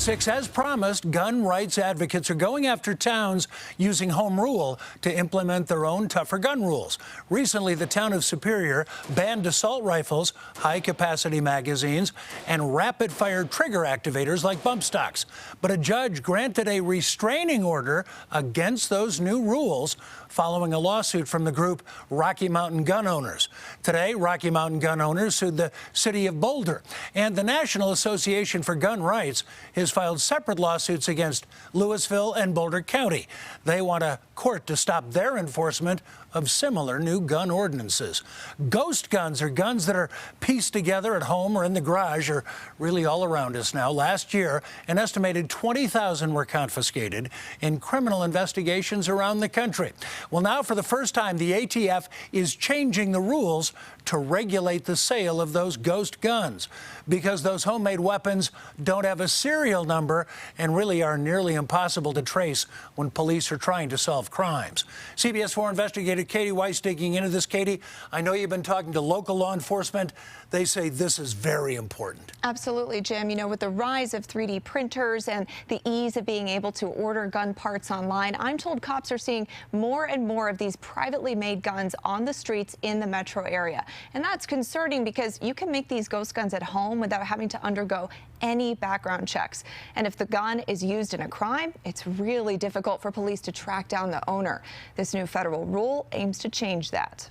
6, as promised, gun rights advocates are going after towns using home rule to implement their own tougher gun rules. Recently, the town of Superior banned assault rifles, high-capacity magazines, and rapid-fire trigger activators like bump stocks. But a judge granted a restraining order against those new rules following a lawsuit from the group Rocky Mountain Gun Owners. Today, Rocky Mountain Gun Owners sued the city of Boulder, and the National Association for Gun Rights has filed separate lawsuits against Louisville and Boulder County. They want a court to stop their enforcement of similar new gun ordinances. Ghost guns are guns that are pieced together at home or in the garage or really all around us now. Last year, an estimated 20,000 were confiscated in criminal investigations around the country. Well, now for the first time, the ATF is changing the rules to regulate the sale of those ghost guns because those homemade weapons don't have a serial number and really are nearly impossible to trace when police are trying to solve crimes. CBS 4 investigator Katie Weiss digging into this. Katie, I know you've been talking to local law enforcement. They say this is very important. Absolutely, Jim. You know, with the rise of 3D printers and the ease of being able to order gun parts online, I'm told cops are seeing more and more of these privately made guns on the streets in the metro area. And that's concerning because you can make these ghost guns at home without having to undergo any background checks. And if the gun is used in a crime, it's really difficult for police to track down the owner. This new federal rule aims to change that.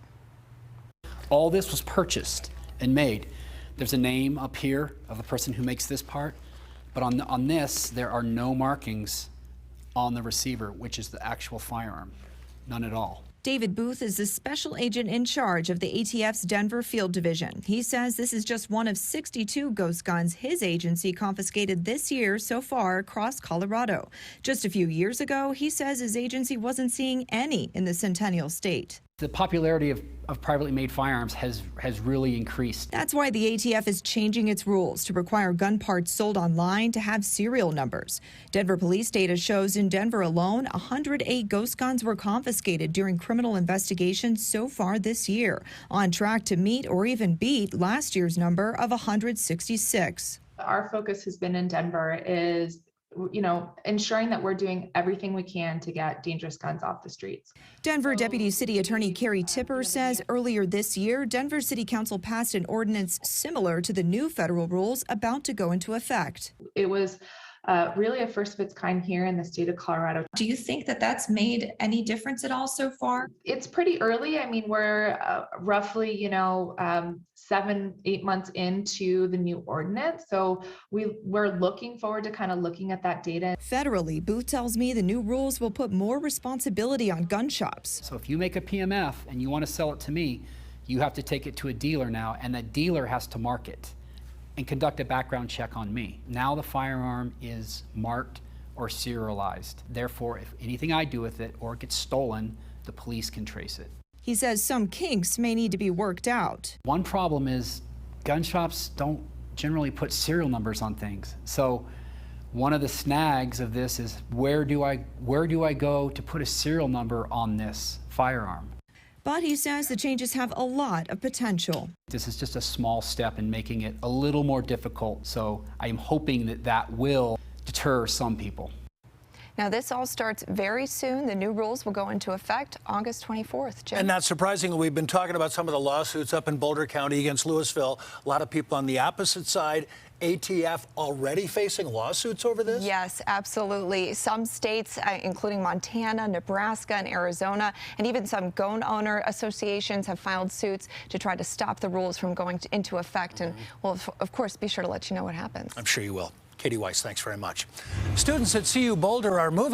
All this was purchased and made. There's a name up here of the person who makes this part, but on this, there are no markings on the receiver, which is the actual firearm. None at all. David Booth is the special agent in charge of the ATF's Denver Field Division. He says this is just one of 62 ghost guns his agency confiscated this year so far across Colorado. Just a few years ago, he says his agency wasn't seeing any in the Centennial State. The popularity of privately made firearms has really increased. That's why the ATF is changing its rules to require gun parts sold online to have serial numbers. Denver police data shows in Denver alone, 108 ghost guns were confiscated during criminal investigations so far this year, on track to meet or even beat last year's number of 166. Our focus has been in Denver is ensuring that we're doing everything we can to get dangerous guns off the streets. Denver Deputy City Attorney Carrie Tipper says earlier this year, Denver City Council passed an ordinance similar to the new federal rules about to go into effect. It was really a first of its kind here in the state of Colorado. Do you think that that's made any difference at all so far? It's pretty early. I mean, we're roughly, 7-8 months into the new ordinance. So we're looking forward to kind of looking at that data. Federally, Booth tells me the new rules will put more responsibility on gun shops. So if you make a PMF and you want to sell it to me, you have to take it to a dealer now, and that dealer has to mark it and conduct a background check on me. Now the firearm is marked or serialized. Therefore, if anything I do with it or it gets stolen, the police can trace it. He says some kinks may need to be worked out. One problem is gun shops don't generally put serial numbers on things. So one of the snags of this is where do I go to put a serial number on this firearm? But he says the changes have a lot of potential. This is just a small step in making it a little more difficult, so I am hoping that that will deter some people. Now, this all starts very soon. The new rules will go into effect August 24th, Jim. And not surprisingly, we've been talking about some of the lawsuits up in Boulder County against Louisville. A lot of people on the opposite side. ATF already facing lawsuits over this? Yes, absolutely. Some states, including Montana, Nebraska, and Arizona, and even some gun owner associations have filed suits to try to stop the rules from going into effect. And we'll, of course, be sure to let you know what happens. I'm sure you will. Katie Weiss, thanks very much. Students at CU Boulder are moving